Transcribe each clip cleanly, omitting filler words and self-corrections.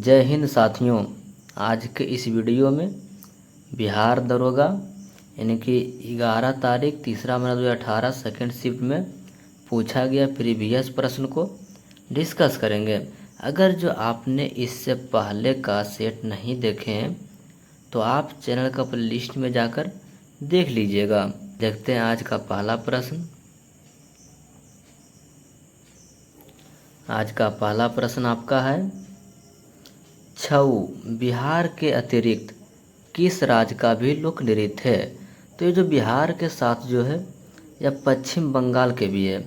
जय हिंद साथियों। आज के इस वीडियो में बिहार दरोगा यानी कि 11 तारीख 3 महीना 2018 सेकेंड शिफ्ट में पूछा गया प्रीवियस प्रश्न को डिस्कस करेंगे। अगर जो आपने इससे पहले का सेट नहीं देखे हैं तो आप चैनल का प्लेलिस्ट में जाकर देख लीजिएगा। देखते हैं आज का पहला प्रश्न। आज का पहला प्रश्न आपका है, छऊ बिहार के अतिरिक्त किस राज्य का भी लोक नृत्य है? तो ये जो बिहार के साथ जो है यह पश्चिम बंगाल के भी है।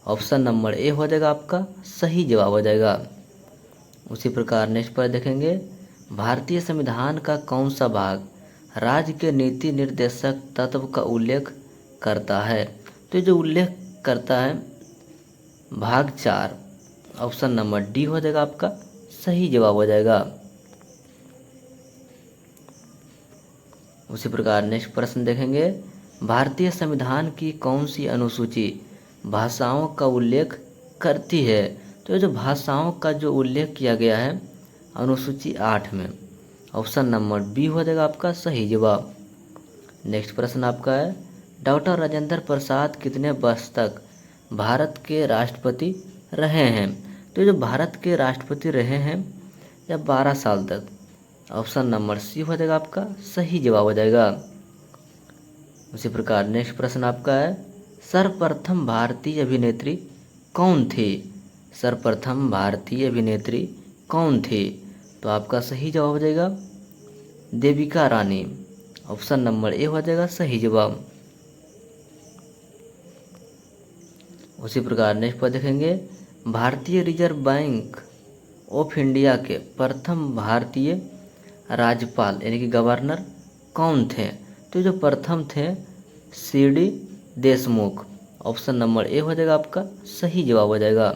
ऑप्शन नंबर ए हो जाएगा आपका सही जवाब हो जाएगा। उसी प्रकार नेक्स्ट पर देखेंगे, भारतीय संविधान का कौन सा भाग राज्य के नीति निर्देशक तत्व का उल्लेख करता है? तो ये जो उल्लेख करता है भाग 4, ऑप्शन नंबर डी हो जाएगा आपका सही जवाब हो जाएगा। उसी प्रकार नेक्स्ट प्रश्न देखेंगे, भारतीय संविधान की कौन सी अनुसूची भाषाओं का उल्लेख करती है? तो ये जो भाषाओं का जो उल्लेख किया गया है अनुसूची 8 में, ऑप्शन नंबर बी हो जाएगा आपका सही जवाब। नेक्स्ट प्रश्न आपका है, डॉक्टर राजेंद्र प्रसाद कितने वर्ष तक भारत के राष्ट्रपति रहे हैं? तो ये जो भारत के राष्ट्रपति रहे हैं या 12 साल तक, ऑप्शन नंबर सी हो जाएगा आपका सही जवाब हो जाएगा। उसी प्रकार नेक्स्ट प्रश्न आपका है, सर्वप्रथम भारतीय अभिनेत्री कौन थी? सर्वप्रथम भारतीय अभिनेत्री कौन थी? तो आपका सही जवाब हो जाएगा Devika Rani. Option number A हो जाएगा सही जवाब। उसी प्रकार नेक्स्ट पर देखेंगे, भारतीय रिजर्व बैंक ऑफ इंडिया के प्रथम भारतीय राज्यपाल यानी कि गवर्नर कौन थे? तो जो प्रथम थे CD. Deshmukh. Option number A हो जाएगा आपका सही जवाब हो जाएगा।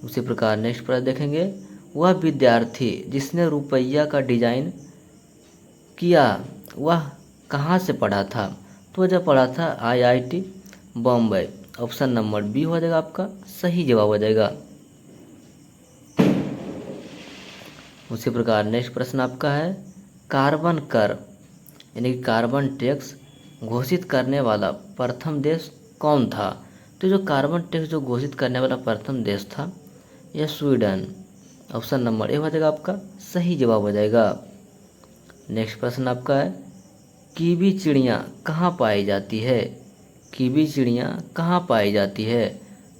उसी प्रकार नेक्स्ट पर देखेंगे, वह विद्यार्थी जिसने रुपया का डिजाइन किया वह कहाँ से पढ़ा था? तो जब पढ़ा था IIT Bombay. Option number B हो जाएगा आपका सही जवाब हो जाएगा। उसी प्रकार नेक्स्ट प्रश्न आपका है, कार्बन कर यानी कि कार्बन टैक्स घोषित करने वाला प्रथम देश कौन था? तो जो कार्बन टैक्स जो घोषित करने वाला प्रथम देश था यह स्वीडन। ऑप्शन नंबर ए हो जाएगा आपका सही जवाब हो जाएगा। नेक्स्ट प्रश्न आपका है, कीवी चिड़िया कहाँ पाई जाती है? कीवी चिड़िया कहाँ पाई जाती है?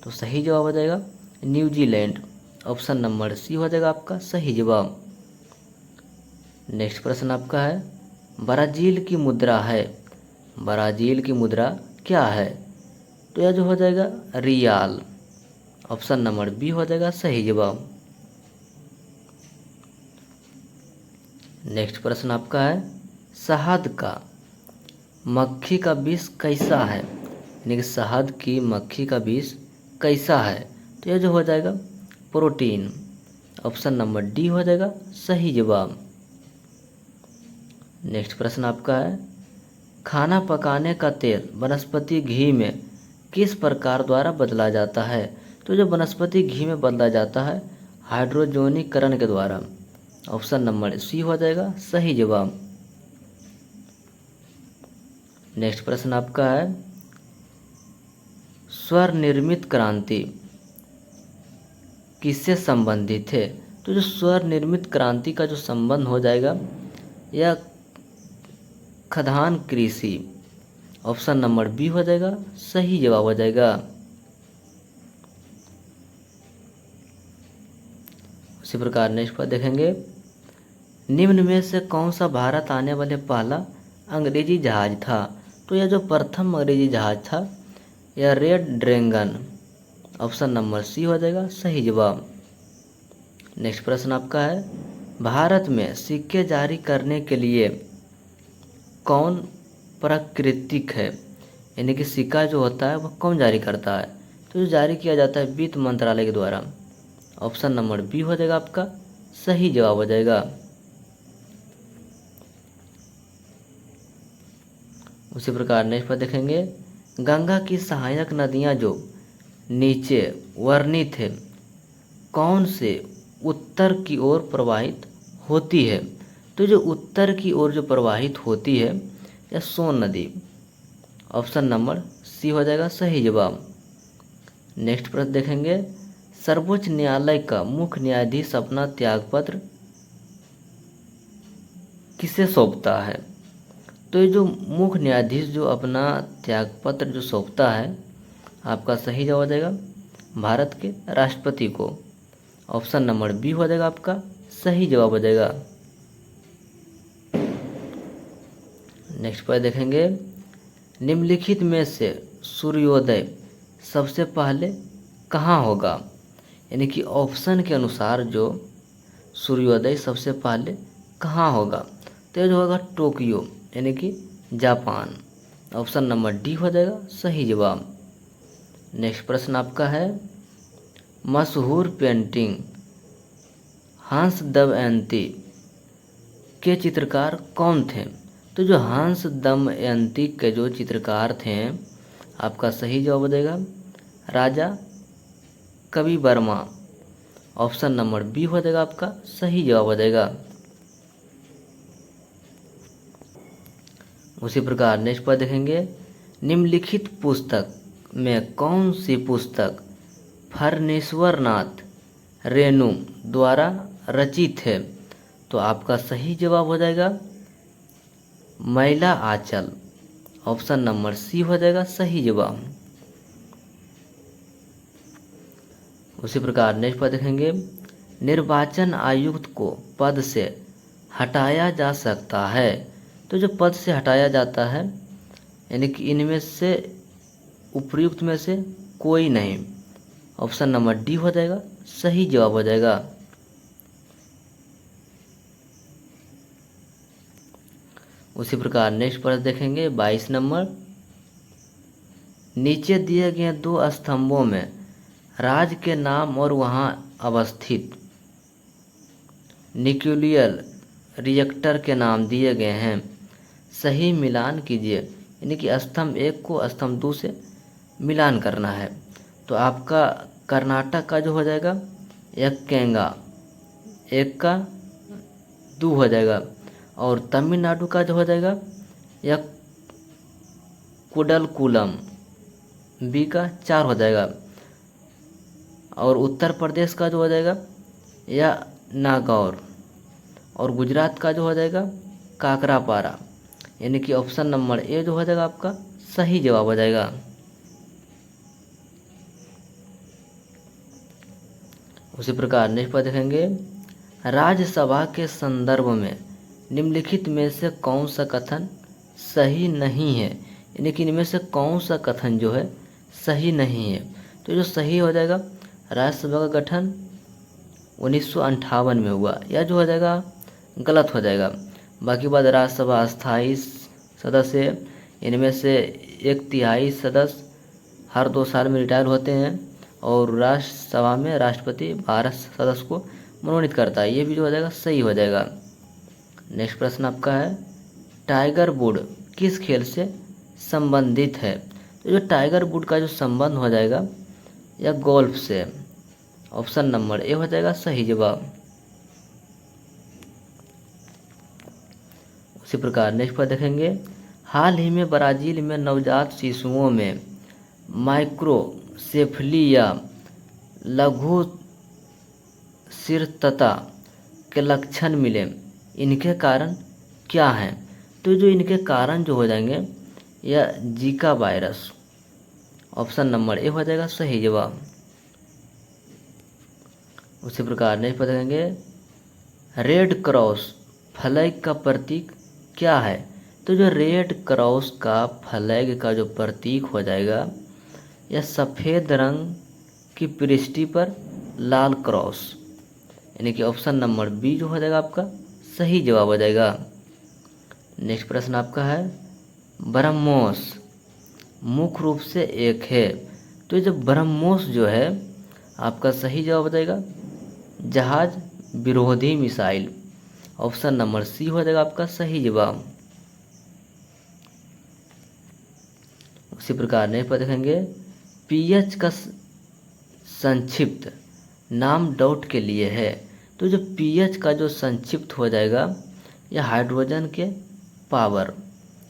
तो सही जवाब हो जाएगा न्यूजीलैंड। ऑप्शन नंबर सी हो जाएगा आपका सही जवाब। नेक्स्ट प्रश्न आपका है, ब्राज़ील की मुद्रा है, ब्राज़ील की मुद्रा क्या है? तो यह जो हो जाएगा रियाल। ऑप्शन नंबर बी हो जाएगा सही जवाब। नेक्स्ट प्रश्न आपका है, शहद का मक्खी का विष कैसा है? यानी कि शहद की मक्खी का विष कैसा है? तो यह जो हो जाएगा प्रोटीन। ऑप्शन नंबर डी हो जाएगा सही जवाब। नेक्स्ट प्रश्न आपका है, खाना पकाने का तेल वनस्पति घी में किस प्रकार द्वारा बदला जाता है? तो जो वनस्पति घी में बदला जाता है हाइड्रोजनीकरण के द्वारा। ऑप्शन नंबर सी हो जाएगा सही जवाब। नेक्स्ट प्रश्न आपका है, स्वनिर्मित क्रांति किससे संबंधित है? तो जो स्वनिर्मित क्रांति का जो संबंध हो जाएगा यह खदान कृषि। ऑप्शन नंबर बी हो जाएगा सही जवाब हो जाएगा। उसी प्रकार नेक्स्ट पर देखेंगे, निम्न में से कौन सा भारत आने वाले पहला अंग्रेजी जहाज था? तो यह जो प्रथम अंग्रेजी जहाज था यह red dragon. Option number C हो जाएगा सही जवाब। नेक्स्ट प्रश्न आपका है, भारत में सिक्के जारी करने के लिए कौन प्राकृतिक है? यानी कि सिक्का जो होता है वह कौन जारी करता है? तो जो जारी किया जाता है वित्त मंत्रालय के द्वारा। ऑप्शन नंबर बी हो जाएगा आपका सही जवाब हो जाएगा। उसी प्रकार नेक्स्ट पर देखेंगे, गंगा की सहायक नदियां जो नीचे वर्णित है कौन से उत्तर की ओर प्रवाहित होती है। तो जो उत्तर की ओर जो प्रवाहित होती है यह सोन नदी। ऑप्शन नंबर सी हो जाएगा सही जवाब। नेक्स्ट प्रश्न देखेंगे, सर्वोच्च न्यायालय का मुख्य न्यायाधीश अपना त्यागपत्र किसे सौंपता है? तो ये जो मुख्य न्यायाधीश जो अपना त्यागपत्र जो सौंपता है, आपका सही जवाब हो जाएगा भारत के राष्ट्रपति को। ऑप्शन नंबर बी हो जाएगा आपका सही जवाब हो जाएगा। नेक्स्ट पर देखेंगे, निम्नलिखित में से सूर्योदय सबसे पहले कहाँ होगा? यानी कि ऑप्शन के अनुसार जो सूर्योदय सबसे पहले कहाँ होगा? तो ये जो होगा टोक्यो यानी कि जापान। ऑप्शन नंबर डी हो जाएगा सही जवाब। नेक्स्ट प्रश्न आपका है, मशहूर पेंटिंग हंस दमयंती के चित्रकार कौन थे? तो जो हंस दमयंती के जो चित्रकार थे, आपका सही जवाब हो जाएगा राजा कवि वर्मा। ऑप्शन नंबर बी हो जाएगा आपका सही जवाब हो जाएगा। उसी प्रकार नेक्स्ट पर देखेंगे, निम्नलिखित पुस्तक में कौन सी पुस्तक फर्नेश्वर नाथ रेणु द्वारा रचित है? तो आपका सही जवाब हो जाएगा मैला आंचल। ऑप्शन नंबर सी हो जाएगा सही जवाब। उसी प्रकार नेक्स्ट पर देखेंगे, निर्वाचन आयुक्त को पद से हटाया जा सकता है। तो जो पद से हटाया जाता है यानी कि इनमें से उपयुक्त में से कोई नहीं। ऑप्शन नंबर डी हो जाएगा सही जवाब हो जाएगा। उसी प्रकार नेक्स्ट पर देखेंगे 22 नंबर, नीचे दिए गए दो स्तंभों में राज्य के नाम और वहां अवस्थित न्यूक्लियर रिएक्टर के नाम दिए गए हैं, सही मिलान कीजिए। यानी कि स्तंभ एक को स्तंभ दो से मिलान करना है। तो आपका कर्नाटक का जो हो जाएगा एक केंगा, एक का दो हो जाएगा, और तमिलनाडु का जो हो जाएगा एक कुडलकुलम, बी का 4 हो जाएगा, और उत्तर प्रदेश का जो हो जाएगा या नागौर, और गुजरात का जो हो जाएगा काकरापारा। यानी कि ऑप्शन नंबर ए जो हो जाएगा आपका सही जवाब हो जाएगा। उसी प्रकार नेक्स्ट पर देखेंगे, राज्यसभा के संदर्भ में निम्नलिखित में से कौन सा कथन सही नहीं है? यानी कि इनमें से कौन सा कथन जो है सही नहीं है? तो जो सही हो जाएगा, राज्यसभा का गठन 1958 में हुआ, या जो हो जाएगा गलत हो जाएगा। बाकी बात राज्यसभा अस्थायी सदस्य, इनमें से 1/3 सदस्य हर 2 साल में रिटायर होते हैं, और राज्यसभा में राष्ट्रपति 12 सदस्य को मनोनीत करता है। ये भी जो हो जाएगा सही हो जाएगा। नेक्स्ट प्रश्न आपका है, टाइगर वुड किस खेल से संबंधित है? तो जो टाइगर वुड का जो संबंध हो जाएगा या गोल्फ से। ऑप्शन नंबर ए हो जाएगा सही जवाब। उसी प्रकार नेक्स्ट पर देखेंगे, हाल ही में ब्राज़ील में नवजात शिशुओं में माइक्रोसेफली या लघु शिरतता के लक्षण मिले, इनके कारण क्या हैं? तो जो इनके कारण जो हो जाएंगे या Zika virus. Option number A हो जाएगा सही जवाब। उसी प्रकार नेक्स्ट पर देखेंगे, रेड क्रॉस फ्लैग का प्रतीक क्या है? तो जो रेड क्रॉस का फ्लैग का जो प्रतीक हो जाएगा यह सफ़ेद रंग की पृष्ठि पर लाल क्रॉस। यानी कि ऑप्शन नंबर बी जो हो जाएगा आपका सही जवाब हो जाएगा। नेक्स्ट प्रश्न आपका है, ब्रह्मोस मुख्य रूप से एक है। तो ये जो ब्रह्मोस जो है आपका सही जवाब हो जाएगा जहाज विरोधी मिसाइल। ऑप्शन नंबर सी हो जाएगा आपका सही जवाब। उसी प्रकार नहीं पर देखेंगे, पीएच का संक्षिप्त नाम डॉट के लिए है। तो जो पीएच का जो संक्षिप्त हो जाएगा यह हाइड्रोजन के पावर।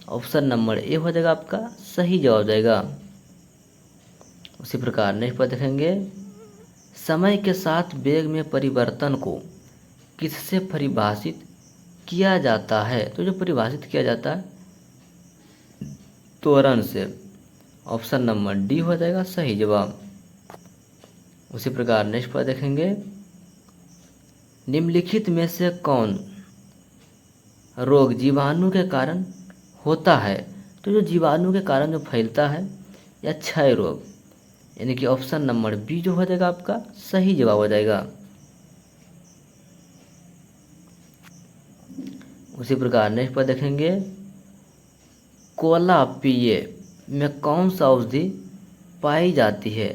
ऑप्शन नंबर ए हो जाएगा आपका सही जवाब हो जाएगा। उसी प्रकार नेक्स्ट पर देखेंगे, समय के साथ वेग में परिवर्तन को किससे परिभाषित किया जाता है? तो जो परिभाषित किया जाता है त्वरण से। ऑप्शन नंबर डी हो जाएगा सही जवाब। उसी प्रकार नेक्स्ट पर देखेंगे, निम्नलिखित में से कौन रोग जीवाणु के कारण होता है? तो जो जीवाणु के कारण जो फैलता है या क्षय रोग, यानी कि ऑप्शन नंबर बी जो हो जाएगा आपका सही जवाब हो जाएगा। उसी प्रकार नेक्स्ट पर देखेंगे, कोला पीए में कौन सा औषधि पाई जाती है?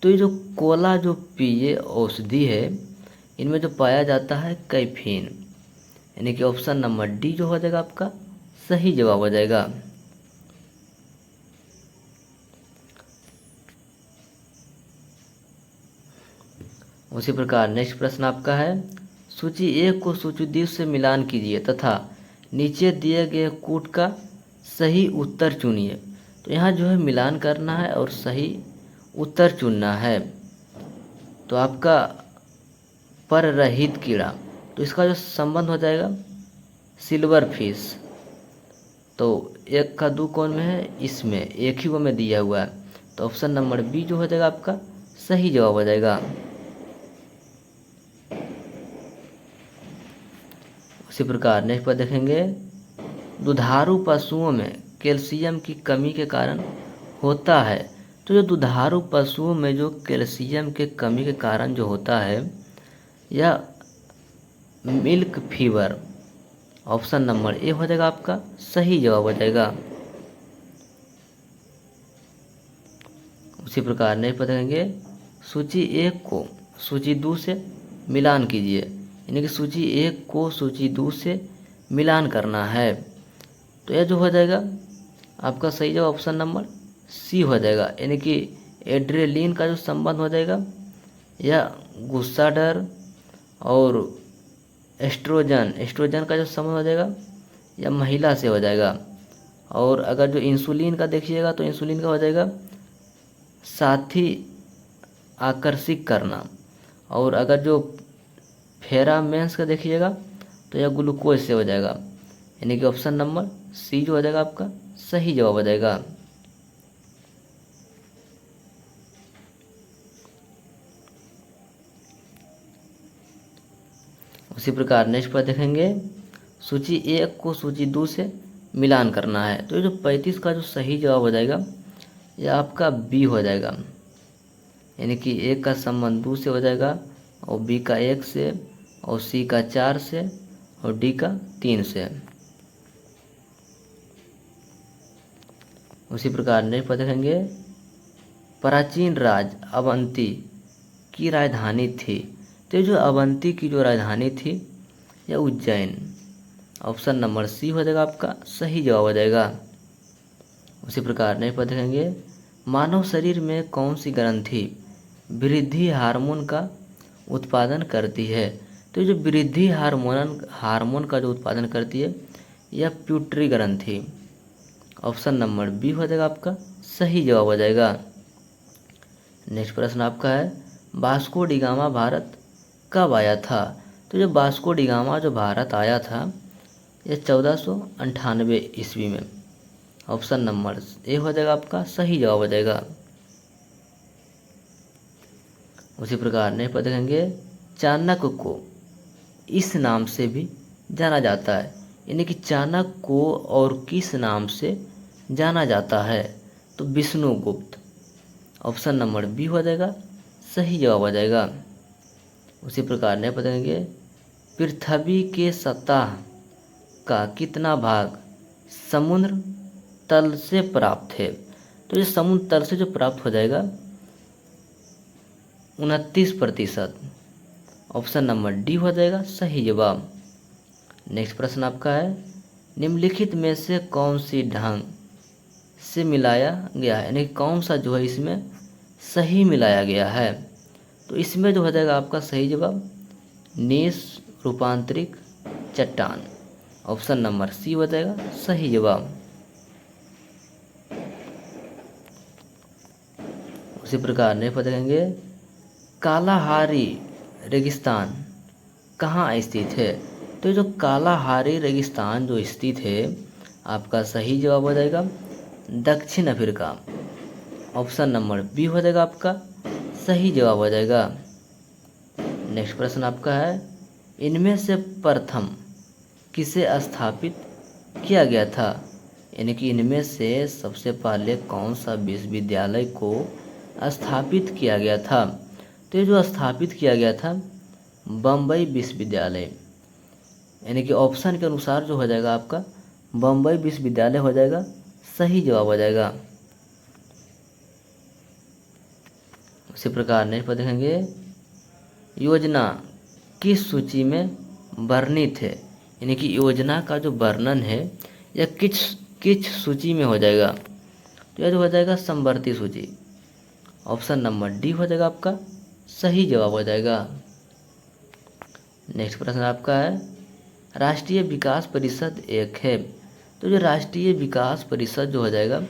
तो ये जो कोला जो पीए औषधि है इनमें जो पाया जाता है कैफीन, यानी कि ऑप्शन नंबर डी जो हो जाएगा आपका सही जवाब हो जाएगा। उसी प्रकार नेक्स्ट प्रश्न आपका है, सूची एक को सूची डी से मिलान कीजिए तथा नीचे दिए गए कूट का सही उत्तर चुनिए। तो यहाँ जो है मिलान करना है और सही उत्तर चुनना है। तो आपका पररहित कीड़ा, तो इसका जो संबंध हो जाएगा सिल्वर फिश। तो एक का दो कौन में है? इसमें एक ही वो में दिया हुआ है, तो ऑप्शन नंबर बी जो हो जाएगा आपका सही जवाब हो जाएगा। उसी प्रकार नेक्स्ट पर देखेंगे, दुधारू पशुओं में कैल्शियम की कमी के कारण होता है। तो जो दुधारू पशुओं में जो कैल्शियम के कमी के कारण जो होता है यह milk fever. Option number A हो जाएगा आपका सही जवाब हो जाएगा। उसी प्रकार नहीं पढ़ेंगे, सूची एक को सूची दो से मिलान कीजिए, यानी कि सूची एक को सूची दो से मिलान करना है। तो यह जो हो जाएगा आपका सही जवाब ऑप्शन नंबर सी हो जाएगा, यानी कि एड्रेलिन का जो संबंध हो जाएगा या गुस्सा डर और एस्ट्रोजन का जो संबंध हो जाएगा या महिला से हो जाएगा। और अगर जो इंसुलिन का देखिएगा तो इंसुलिन का हो जाएगा साथी आकर्षित करना। और अगर जो फेरामेंस का देखिएगा तो यह ग्लूकोज से हो जाएगा, यानी कि ऑप्शन नंबर सी जो हो जाएगा आपका सही जवाब हो जाएगा। उसी प्रकार नेक्स्ट पर देखेंगे, सूची एक को सूची दो से मिलान करना है। तो ये जो 35 का जो सही जवाब हो जाएगा यह आपका बी हो जाएगा, यानी कि एक का संबंध दो से हो जाएगा और बी का एक से और सी का 4 से और डी का 3 से। उसी प्रकार नेक्स्ट पर देखेंगे, प्राचीन राज अवंती की राजधानी थी। तो जो अवंती की जो राजधानी थी यह उज्जैन। ऑप्शन नंबर सी हो जाएगा आपका सही जवाब हो जाएगा। उसी प्रकार नेक्स्ट पर देखेंगे, मानव शरीर में कौन सी ग्रंथि वृद्धि हार्मोन का उत्पादन करती है? तो जो वृद्धि हार्मोन का जो उत्पादन करती है यह प्यूटरी ग्रंथि। ऑप्शन नंबर बी हो जाएगा आपका सही जवाब हो जाएगा। नेक्स्ट प्रश्न आपका है, वास्को डी गामा भारत कब आया था? तो जो वास्को डी गामा जो भारत आया था यह 1498 ईस्वी में। ऑप्शन नंबर ए हो जाएगा आपका सही जवाब हो जाएगा। उसी प्रकार नहीं पर देखेंगे, चाणक्य को इस नाम से भी जाना जाता है, यानी कि चाणक्य को और किस नाम से जाना जाता है? तो विष्णुगुप्त। ऑप्शन नंबर बी हो जाएगा सही जवाब हो जाएगा। उसी प्रकार नहीं बताएंगे, पृथ्वी के सतह का कितना भाग समुद्र तल से प्राप्त है? तो ये समुद्र तल से जो प्राप्त हो जाएगा 29%। ऑप्शन नंबर डी हो जाएगा सही जवाब। नेक्स्ट प्रश्न आपका है, निम्नलिखित में से कौन सी ढंग से मिलाया गया है, यानी कौन सा जो है इसमें सही मिलाया गया है? तो इसमें जो हो जाएगा आपका सही जवाब नीस रूपांतरित चट्टान। ऑप्शन नंबर सी हो जाएगा सही जवाब। उसी प्रकार नेक्स्ट देखेंगे कालाहारी रेगिस्तान कहाँ स्थित है। तो ये जो कालाहारी रेगिस्तान जो स्थित है आपका सही जवाब हो जाएगा दक्षिण अफ्रीका। ऑप्शन नंबर बी हो जाएगा आपका सही जवाब हो जाएगा। नेक्स्ट प्रश्न आपका है इनमें से प्रथम किसे स्थापित किया गया था। यानी कि इनमें से सबसे पहले कौन सा विश्वविद्यालय को स्थापित किया गया था। तो ये जो स्थापित किया गया था बम्बई विश्वविद्यालय। यानी कि ऑप्शन के अनुसार जो हो जाएगा आपका बम्बई विश्वविद्यालय हो जाएगा सही जवाब हो जाएगा। उसी प्रकार नेक्स्ट पर देखेंगे योजना किस सूची में वर्णित है। यानी कि योजना का जो वर्णन है यह किस किस सूची में हो जाएगा। तो यह जो हो जाएगा समवर्ती सूची। ऑप्शन नंबर डी हो जाएगा आपका सही जवाब हो जाएगा। नेक्स्ट प्रश्न आपका है राष्ट्रीय विकास परिषद एक है। तो जो राष्ट्रीय विकास परिषद जो हो जाएगा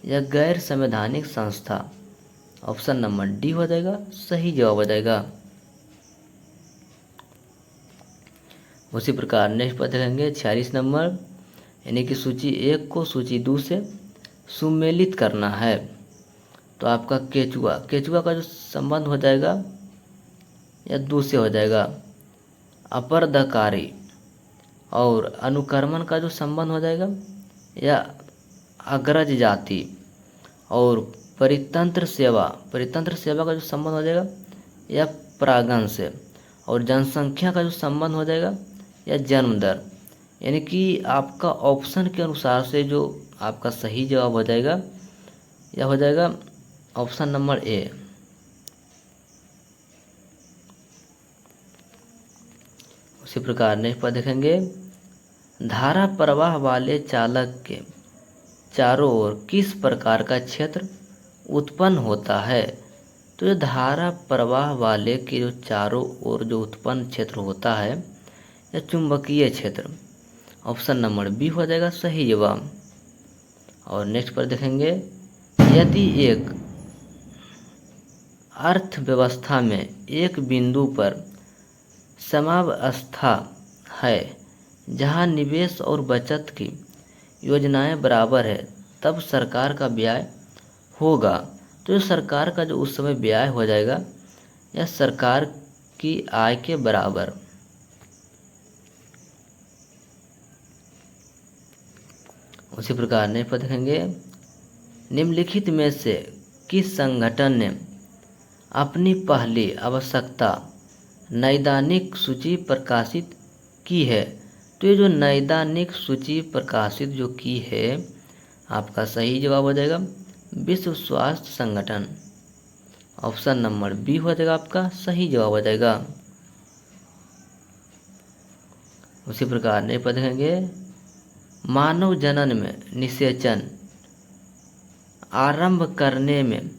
यह गैर संवैधानिक संस्था। ऑप्शन नंबर डी हो जाएगा सही जवाब हो जाएगा। उसी प्रकार नेक्स्ट पर देखेंगे 46 नंबर यानी कि सूची एक को सूची दो से सुमेलित करना है। तो आपका केचुआ केचुआ का जो संबंध हो जाएगा या दो से हो जाएगा। अपरदकारी और अनुकर्मण का जो संबंध हो जाएगा या अग्रज जाति और परितंत्र सेवा का जो संबंध हो जाएगा या परागण से और जनसंख्या का जो संबंध हो जाएगा या जन्म दर। यानी कि आपका ऑप्शन के अनुसार से जो आपका सही जवाब हो जाएगा या हो जाएगा ऑप्शन नंबर ए। उसी प्रकार नेक्स्ट पर देखेंगे धारा प्रवाह वाले चालक के चारों ओर किस प्रकार का क्षेत्र उत्पन्न होता है। तो ये धारा प्रवाह वाले के जो चारों ओर जो उत्पन्न क्षेत्र होता है या चुंबकीय क्षेत्र। ऑप्शन नंबर बी हो जाएगा सही जवाब। और नेक्स्ट पर देखेंगे यदि एक अर्थव्यवस्था में एक बिंदु पर समावस्था है जहां निवेश और बचत की योजनाएं बराबर है तब सरकार का व्यय होगा। तो जो सरकार का जो उस समय व्यय हो जाएगा या सरकार की आय के बराबर। उसी प्रकार ने पर देखेंगे निम्नलिखित में से किस संगठन ने अपनी पहली आवश्यकता नैदानिक सूची प्रकाशित की है। तो ये जो नैदानिक सूची प्रकाशित जो की है आपका सही जवाब हो जाएगा विश्व स्वास्थ्य संगठन। ऑप्शन नंबर बी हो जाएगा आपका सही जवाब हो जाएगा। उसी प्रकार ने पढ़ेंगे मानव जनन में निषेचन आरंभ करने में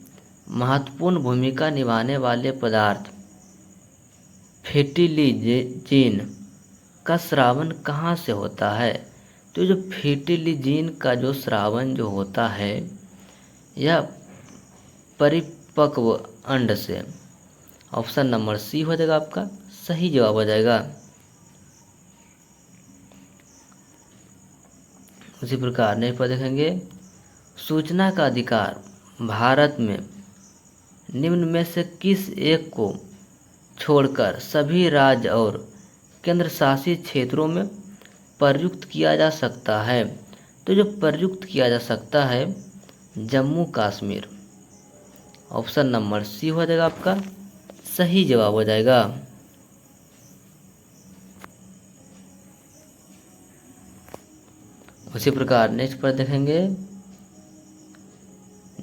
महत्वपूर्ण भूमिका निभाने वाले पदार्थ फर्टिलिजीन का स्रावन कहाँ से होता है। तो जो फर्टिलिजीन का जो स्रावन जो होता है यह परिपक्व अंड से। ऑप्शन नंबर सी हो जाएगा आपका सही जवाब हो जाएगा। उसी प्रकार नेक्स्ट पर देखेंगे सूचना का अधिकार भारत में निम्न में से किस एक को छोड़कर सभी राज्य और केंद्र शासित क्षेत्रों में प्रयुक्त किया जा सकता है। तो जो प्रयुक्त किया जा सकता है Jammu Kashmir. Option number C हो जाएगा आपका सही जवाब हो जाएगा। उसी प्रकार नेक्स्ट पर देखेंगे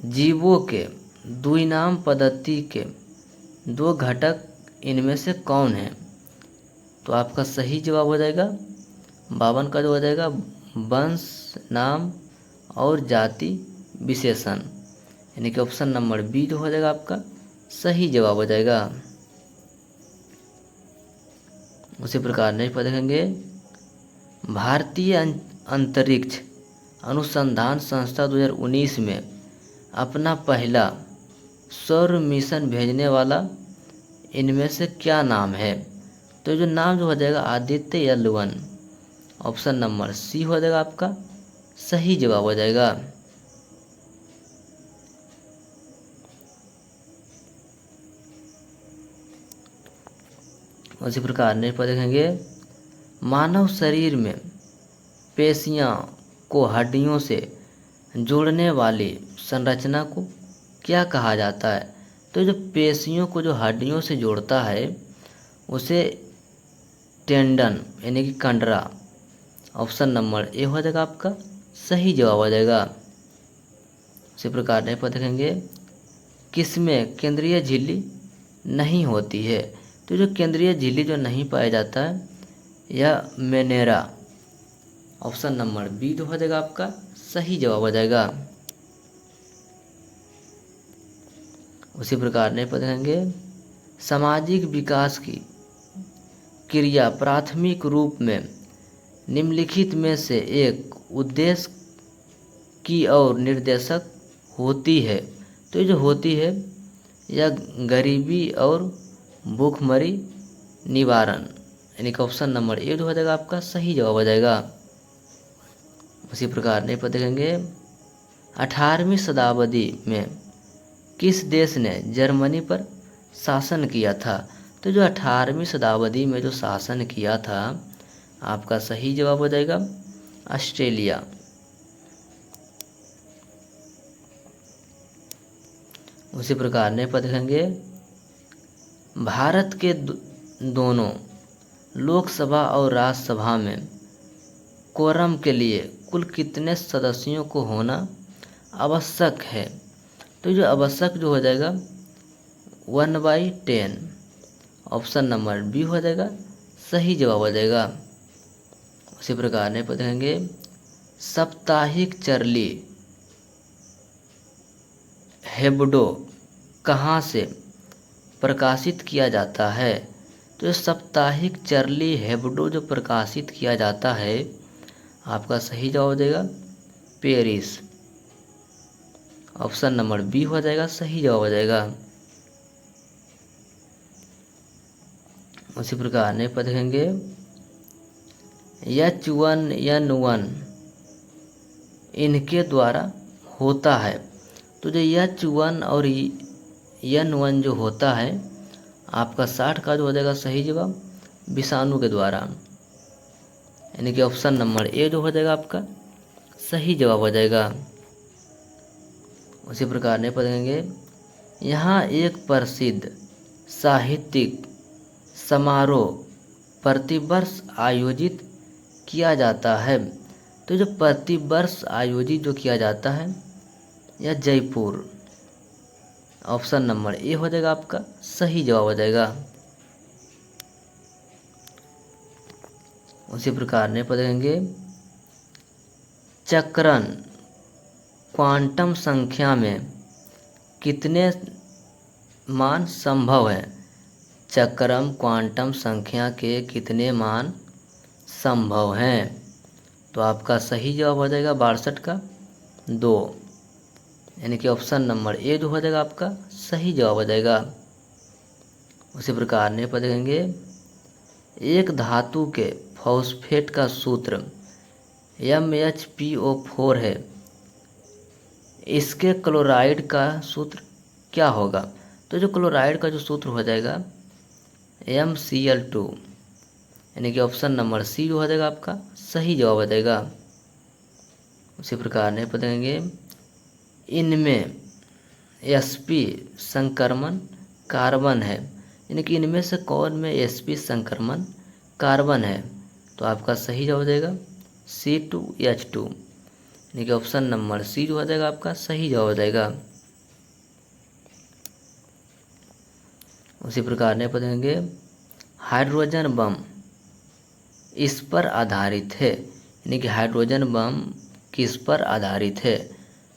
जीवों के द्विनाम पद्धति के दो घटक इनमें से कौन है। तो आपका सही जवाब हो जाएगा 52 का जो हो जाएगा वंश नाम और जाति विशेषण। यानी कि ऑप्शन नंबर बी जो हो जाएगा आपका सही जवाब हो जाएगा। उसी प्रकार नेक्स्ट पर देखेंगे भारतीय अंतरिक्ष अनुसंधान संस्था 2019 में अपना पहला सौर मिशन भेजने वाला इनमें से क्या नाम है? तो जो नाम जो हो जाएगा Aditya L1, option number C हो जाएगा आपका सही जवाब हो जाएगा। उसी प्रकार नेक्स्ट पर देखेंगे मानव शरीर में पेशियां को हड्डियों से जोड़ने वाली संरचना को क्या कहा जाता है? तो जो पेशियों को जो हड्डियों से जोड़ता है उसे टेंडन यानी कि कंडरा, ऑप्शन नंबर ए हो जाएगा आपका सही जवाब हो जाएगा। इसी प्रकार नेक्स्ट पर देखेंगे किसमें केंद्रीय झिल्ली नहीं होती है? तो जो केंद्रीय झिल्ली जो नहीं पाया जाता है यह मेनेरा, ऑप्शन नंबर बी जो हो जाएगा आपका सही जवाब हो जाएगा। उसी प्रकार नेक्स्ट पर देखेंगे सामाजिक विकास की क्रिया प्राथमिक रूप में निम्नलिखित में से एक उद्देश्य की ओर निर्देशक होती है। तो ये जो होती है यह गरीबी और भूखमरी निवारण, यानी कि ऑप्शन नंबर ए जो हो जाएगा आपका सही जवाब हो जाएगा। उसी प्रकार नेक्स्ट पर देखेंगे 18वीं शताब्दी में किस देश ने जर्मनी पर शासन किया था? तो जो 18वीं शताब्दी में जो शासन किया था आपका सही जवाब हो जाएगा ऑस्ट्रेलिया। उसी प्रकार नेक्स्ट पर देखेंगे भारत के दोनों लोकसभा और राज्यसभा में कोरम के लिए कुल कितने सदस्यों को होना आवश्यक है? तो जो आवश्यक जो हो जाएगा 1/10, ऑप्शन नंबर बी हो जाएगा सही जवाब हो जाएगा। उसी प्रकार ने देखेंगे साप्ताहिक चार्ली हेब्डो कहाँ से प्रकाशित किया जाता है? तो साप्ताहिक चार्ली हेब्डो जो प्रकाशित किया जाता है आपका सही जवाब हो जाएगा पेरिस, ऑप्शन नंबर बी हो जाएगा सही जवाब हो जाएगा। उसी प्रकार ने देखेंगे H1N1 इनके द्वारा होता है। तो जो H1 और N1 जो होता है आपका 60 का जो हो जाएगा सही जवाब विषाणु के द्वारा, यानी कि ऑप्शन नंबर ए जो हो जाएगा आपका सही जवाब हो जाएगा। उसी प्रकार ने पढ़ेंगे यहाँ एक प्रसिद्ध साहित्यिक समारोह प्रतिवर्ष आयोजित किया जाता है। तो जो प्रतिवर्ष आयोजित जो किया जाता है यह जयपुर, ऑप्शन नंबर ए हो जाएगा आपका सही जवाब हो जाएगा। उसी प्रकार ने पढ़ेंगे चक्रण क्वांटम संख्या में कितने मान संभव है? चक्रम क्वांटम संख्या के कितने मान संभव हैं? तो आपका सही जवाब हो जाएगा 62 का 2, यानी कि ऑप्शन नंबर ए जो हो जाएगा आपका सही जवाब हो जाएगा। उसी प्रकार ने पढ़ेंगे एक धातु के फॉस्फेट का सूत्र MHPO4 है, इसके क्लोराइड का सूत्र क्या होगा? तो जो क्लोराइड का जो सूत्र हो जाएगा MCl2, यानी कि ऑप्शन नंबर सी जो हो जाएगा आपका सही जवाब हो जाएगा। उसी प्रकार ने पढ़ेंगे इनमें sp संक्रमण कार्बन है, यानी कि इनमें से कौन में sp संक्रमण कार्बन है? तो आपका सही जवाब हो जाएगा C2H2, यानी कि ऑप्शन नंबर सी जो हो जाएगा आपका सही जवाब हो जाएगा। उसी प्रकार ने पढ़ेंगे हाइड्रोजन बम इस पर आधारित है, यानी कि हाइड्रोजन बम किस पर आधारित है?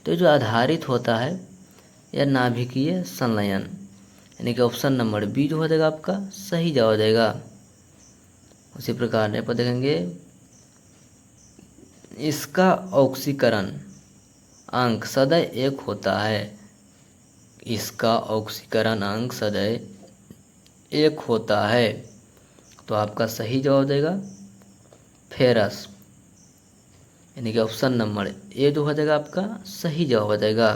तो जो आधारित होता है यह नाभिकीय संलयन, यानी कि ऑप्शन नंबर बी जो हो जाएगा आपका सही जवाब हो जाएगा। उसी प्रकार ने पर देखेंगे इसका ऑक्सीकरण अंक सदैव 1 होता है। इसका ऑक्सीकरण अंक सदैव 1 होता है। तो आपका सही जवाब देगा फेरस, यानी कि ऑप्शन नंबर ए जो हो जाएगा आपका सही जवाब हो जाएगा।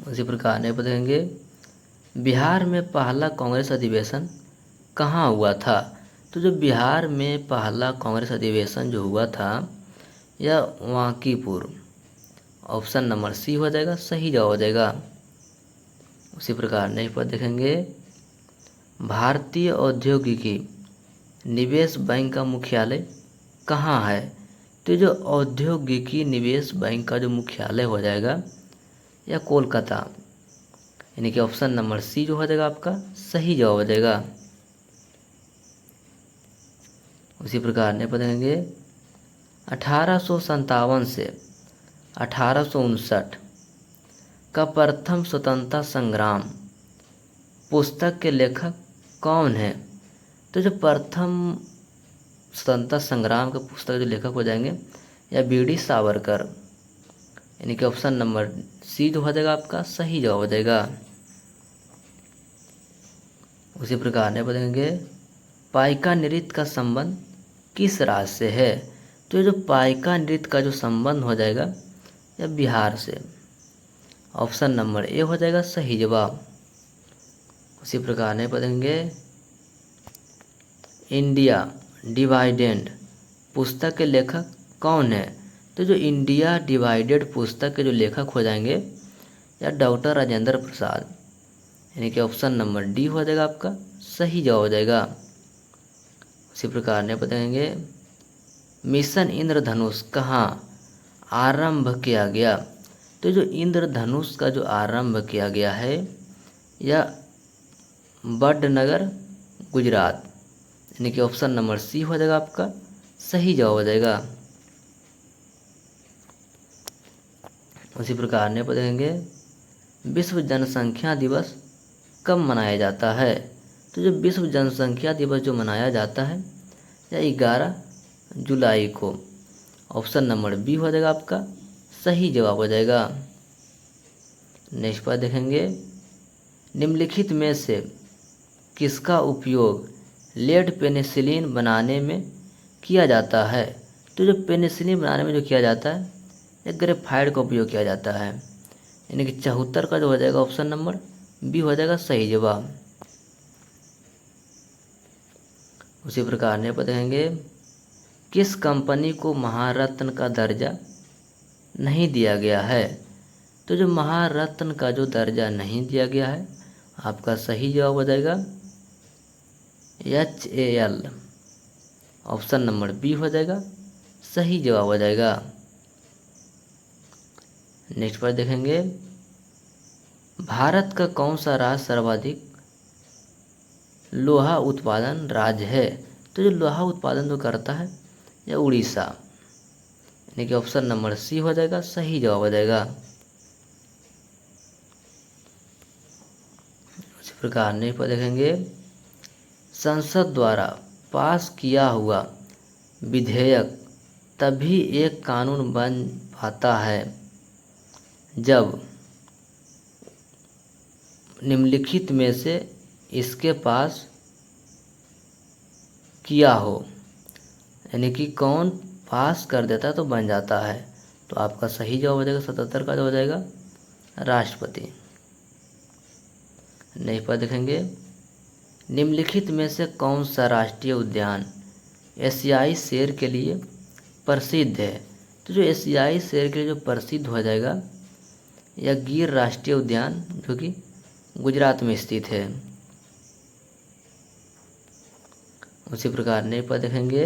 उसी प्रकार ने बताएंगे बिहार में पहला कांग्रेस अधिवेशन कहाँ हुआ था। तो जो बिहार में पहला कांग्रेस अधिवेशन जो हुआ था यह वांकीपुर, ऑप्शन नंबर सी हो जाएगा सही जवाब हो जाएगा। उसी प्रकार नेक्स्ट पर देखेंगे भारतीय औद्योगिकी निवेश बैंक का मुख्यालय कहाँ है। तो जो औद्योगिकी निवेश बैंक का जो मुख्यालय हो जाएगा या कोलकाता, यानी कि ऑप्शन नंबर सी जो हो जाएगा आपका सही जवाब हो जाएगा। उसी प्रकार ने पढ़ेंगे 1857 से 1859 का प्रथम स्वतंत्रता संग्राम पुस्तक के लेखक कौन है। तो जो प्रथम स्वतंत्रता संग्राम के पुस्तक जो लेखक हो जाएंगे या बीडी सावरकर, यानी कि ऑप्शन नंबर सी जो हो जाएगा आपका सही जवाब हो जाएगा। उसी प्रकार ने बताएंगे पाइका नृत्य का संबंध किस राज्य से है। तो ये जो पाइका नृत्य का जो संबंध हो जाएगा या बिहार से, ऑप्शन नंबर ए हो जाएगा सही जवाब। उसी प्रकार ने बताएंगे इंडिया डिवाइडेड पुस्तक के लेखक कौन है। तो जो इंडिया डिवाइडेड पुस्तक के जो लेखक हो जाएंगे या डॉक्टर राजेंद्र प्रसाद, यानी कि ऑप्शन नंबर डी हो जाएगा आपका सही जवाब हो जाएगा। उसी प्रकार ने बताएंगे मिशन इंद्रधनुष कहाँ आरंभ किया गया। तो जो इंद्रधनुष का जो आरंभ किया गया है यह वडनगर गुजरात, यानी कि ऑप्शन नंबर सी हो जाएगा आपका सही जवाब हो जाएगा। उसी प्रकार ने पढ़ेंगे विश्व जनसंख्या दिवस कब मनाया जाता है। तो जो विश्व जनसंख्या दिवस जो मनाया जाता है या 11 जुलाई को, ऑप्शन नंबर बी हो जाएगा आपका सही जवाब हो जाएगा। नेक्स्ट पर देखेंगे निम्नलिखित में से किसका उपयोग लेड पेनिसिलिन बनाने में किया जाता है। तो जो पेनिसिलिन बनाने में जो किया जाता है एक ग्रेफाइट का उपयोग किया जाता है, यानी कि 74 का जो हो जाएगा ऑप्शन नंबर बी हो जाएगा सही जवाब। उसी प्रकार ने बताएंगे किस कंपनी को महारत्न का दर्जा नहीं दिया गया है। तो जो महारत्न का जो दर्जा नहीं दिया गया है आपका सही जवाब हो जाएगा HAL, ऑप्शन नंबर बी हो जाएगा सही जवाब हो जाएगा। नेक्स्ट पर देखेंगे भारत का कौन सा राज्य सर्वाधिक लोहा उत्पादन राज्य है। तो जो लोहा उत्पादन जो करता है या उड़ीसा, यानी कि ऑप्शन नंबर सी हो जाएगा सही जवाब हो जाएगा। इसी प्रकार नहीं पर देखेंगे संसद द्वारा पास किया हुआ विधेयक तभी एक कानून बन पाता है जब निम्नलिखित में से इसके पास किया हो, यानी कि कौन पास कर देता है तो बन जाता है। तो आपका सही जवाब हो जाएगा 77 का जो हो जाएगा राष्ट्रपति। नहीं पर देखेंगे निम्नलिखित में से कौन सा राष्ट्रीय उद्यान एशियाई शेर के लिए प्रसिद्ध है। तो जो एशियाई शेर के लिए जो प्रसिद्ध हो जाएगा या गिर राष्ट्रीय उद्यान जो कि गुजरात में स्थित है। उसी प्रकार नहीं पर देखेंगे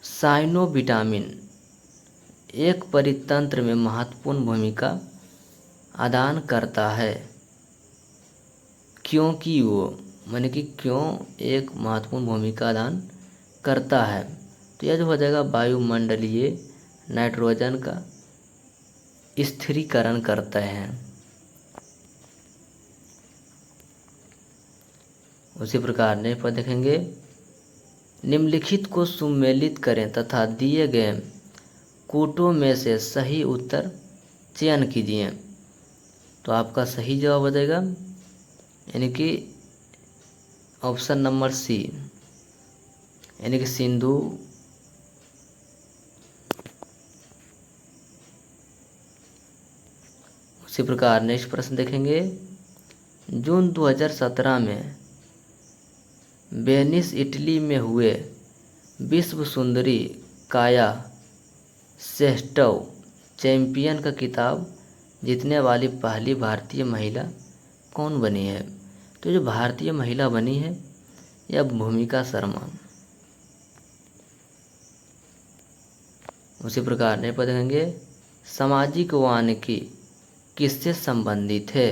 साइनोविटामिन एक परितंत्र में महत्वपूर्ण भूमिका अदान करता है क्योंकि वो, माने कि क्यों एक महत्वपूर्ण भूमिका अदान करता है। तो यह जो हो जाएगा वायुमंडलीय नाइट्रोजन का स्थिरीकरण करते हैं। उसी प्रकार नेक्स्ट पर देखेंगे, निम्नलिखित को सुमेलित करें तथा दिए गए कूटों में से सही उत्तर चयन कीजिए। तो आपका सही जवाब हो जाएगा यानी कि ऑप्शन नंबर सी, यानी कि सिंधु उसी प्रकार नेक्स्ट प्रश्न देखेंगे, जून 2017 में वेनिस इटली में हुए विश्व सुंदरी काया शेल्टोव चैंपियन का खिताब जीतने वाली पहली भारतीय महिला कौन बनी है? तो जो भारतीय महिला बनी है यह भूमिका शर्मा। उसी प्रकार ने पढ़ेंगे, सामाजिक वानिकी किससे संबंधित है?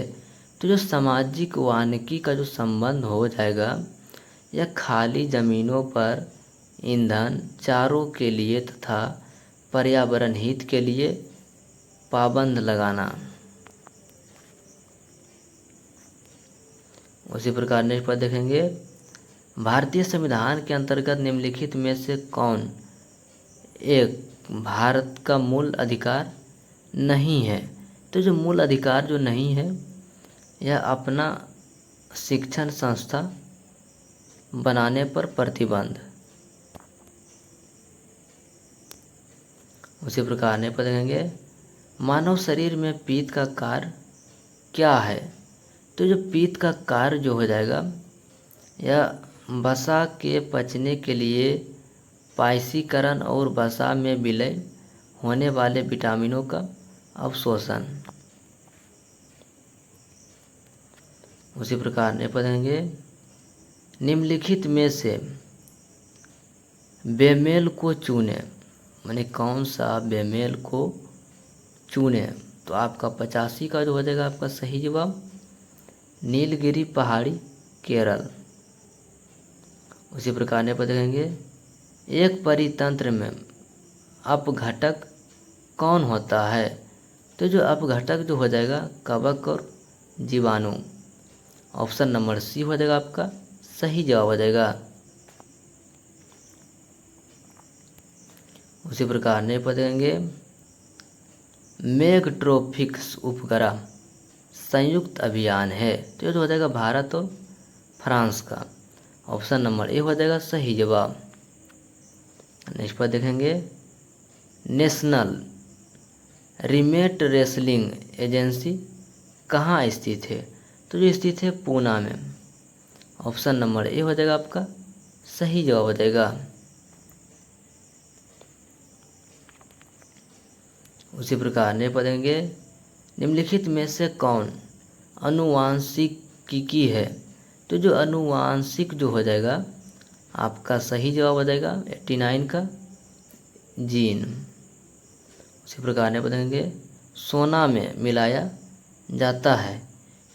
तो जो सामाजिक वानिकी का जो संबंध हो जाएगा यह खाली जमीनों पर ईंधन चारों के लिए तथा पर्यावरण हित के लिए पाबंद लगाना। उसी प्रकार नेक्स्ट पर देखेंगे, भारतीय संविधान के अंतर्गत निम्नलिखित में से कौन एक भारत का मूल अधिकार नहीं है? तो जो मूल अधिकार जो नहीं है यह अपना शिक्षण संस्था बनाने पर प्रतिबंध। उसी प्रकार ने पढ़ेंगे, मानव शरीर में पित्त का कार्य क्या है? तो जो पित्त का कार्य जो हो जाएगा यह वसा के पचने के लिए पायसीकरण और वसा में विलय होने वाले विटामिनों का अवशोषण। उसी प्रकार ने पढ़ेंगे, निम्नलिखित में से बेमेल को चुने, माने कौन सा बेमेल को चुने? तो आपका 85 का जो हो जाएगा आपका सही जवाब नीलगिरी पहाड़ी केरल। उसी प्रकार ने पढ़ेंगे, एक परितंत्र में अपघटक कौन होता है? तो जो अपघटक जो हो जाएगा कवक और जीवाणु। ऑप्शन नंबर सी हो जाएगा आपका सही जवाब हो जाएगा। उसी प्रकार ने पढ़ेंगे, मेगट्रोफिक्स उपग्रह संयुक्त अभियान है। तो ये जो हो जाएगा भारत और फ्रांस का। ऑप्शन नंबर ए हो जाएगा सही जवाब। नेक्स्ट पर देखेंगे, नेशनल रिमेट रेसलिंग एजेंसी कहाँ स्थित है? तो जो स्थित है पूना में। ऑप्शन नंबर ए हो जाएगा आपका सही जवाब हो जाएगा। उसी प्रकार ने पढ़ेंगे, निम्नलिखित में से कौन अनुवांशिकी है? तो जो अनुवांशिक जो हो जाएगा आपका सही जवाब हो जाएगा 89 का जीन। उसी प्रकार ने पढ़ेंगे, सोना में मिलाया जाता है,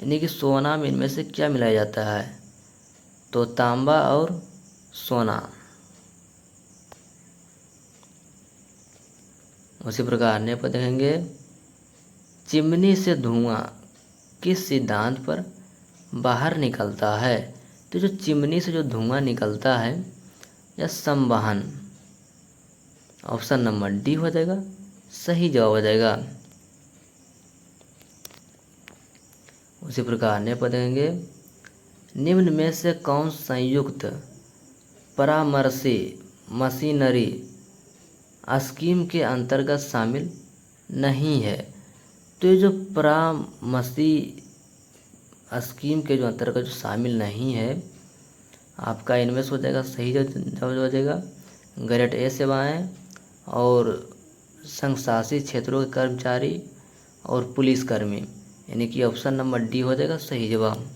यानी कि सोना में इनमें से क्या मिलाया जाता है? तो तांबा और सोना। उसी प्रकार ने पढ़ेंगे, चिमनी से धुआं किस सिद्धांत पर बाहर निकलता है? तो जो चिमनी से जो धुआं निकलता है यह संवहन। ऑप्शन नंबर डी हो जाएगा सही जवाब हो जाएगा। उसी प्रकार ने पढ़ेंगे, निम्न में से कौन संयुक्त परामर्शी मशीनरी स्कीम के अंतर्गत शामिल नहीं है? तो ये जो परामर्शी स्कीम के जो अंतर्गत जो शामिल नहीं है आपका इनमें से हो जाएगा सही जवाब हो जाएगा ग्रेड ए सेवाएँ और संघ शासित क्षेत्रों के कर्मचारी और पुलिसकर्मी, यानी कि ऑप्शन नंबर डी हो जाएगा सही जवाब।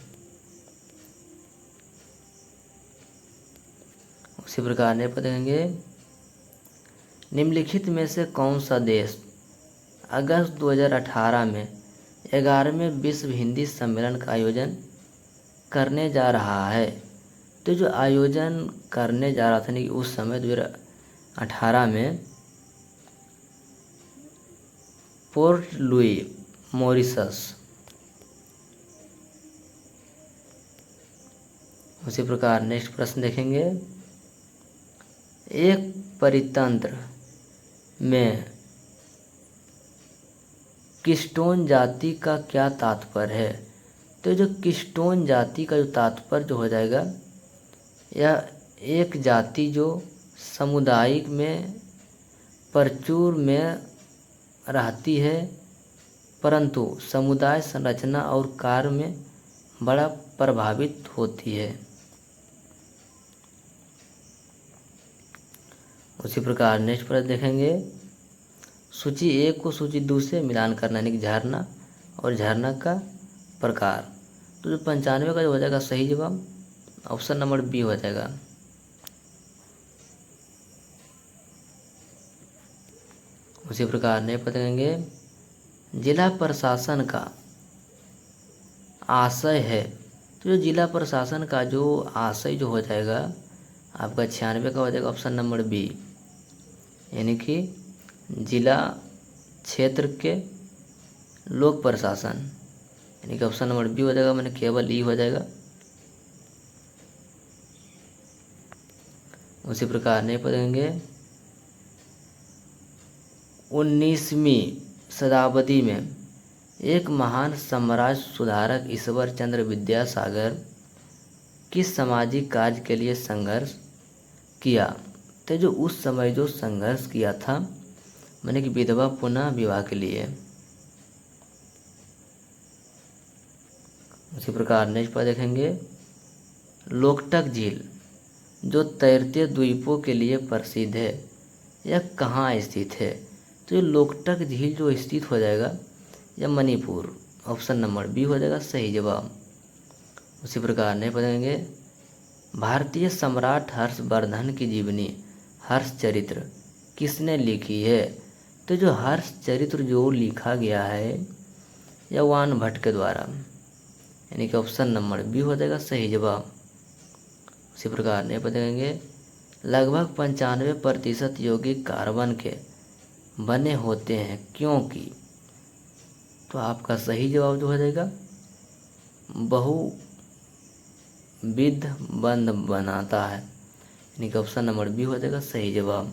उसी प्रकार ने पढ़ेंगे, निम्नलिखित में से कौन सा देश अगस्त 2018 में 11वें विश्व हिंदी सम्मेलन का आयोजन करने जा रहा है? तो जो आयोजन करने जा रहा था नहीं उस समय 2018 में पोर्ट लुई मॉरिशस। उसी प्रकार नेक्स्ट प्रश्न देखेंगे, एक परितंत्र में कीस्टोन जाति का क्या तात्पर्य है? तो जो कीस्टोन जाति का जो तात्पर्य जो हो जाएगा, यह एक जाति जो सामुदायिक में प्रचुर में रहती है, परंतु समुदाय संरचना और कार्य में बड़ा प्रभावित होती है। उसी प्रकार नेक्स्ट प्रश्न देखेंगे, सूची 1 को सूची 2 से मिलान करना, यानी कि झरना और झरना का प्रकार। तो जो 95 का जो हो जाएगा सही जवाब ऑप्शन नंबर बी हो जाएगा। उसी प्रकार नहीं पढ़ेंगे, जिला प्रशासन का आशय है। तो जो जिला प्रशासन का जो आशय जो हो जाएगा आपका 96 का हो जाएगा ऑप्शन नंबर बी, यानी कि जिला क्षेत्र के लोक प्रशासन, यानी कि ऑप्शन नंबर बी हो जाएगा, मैंने केवल ई हो जाएगा। उसी प्रकार नहीं पढ़ेंगे, 19वीं शताब्दी में एक महान साम्राज्य सुधारक ईश्वर चंद्र विद्यासागर किस सामाजिक कार्य के लिए संघर्ष किया? तो जो उस समय जो संघर्ष किया था, मैंने कि विधवा पुनः विवाह के लिए। उसी प्रकार नेक्स्ट पर देखेंगे, लोकटक झील जो तैरते द्वीपों के लिए प्रसिद्ध है, यह कहाँ स्थित है? तो ये लोकटक झील जो स्थित हो जाएगा यह मणिपुर, ऑप्शन नंबर बी हो जाएगा सही जवाब। उसी प्रकार नहीं पढ़ेंगे, भारतीय सम्राट हर्षवर्धन की जीवनी हर्षचरित्र किसने लिखी है? तो जो हर्षचरित्र जो लिखा गया है यह वान भट्ट के द्वारा, यानी कि ऑप्शन नंबर बी हो जाएगा सही जवाब। उसी प्रकार नहीं पढ़ेंगे, लगभग 95% यौगिक कार्बन के बने होते हैं क्योंकि? तो आपका सही जवाब जो हो जाएगा बहुविध बंध बनाता है, यानी कि ऑप्शन नंबर बी हो जाएगा सही जवाब।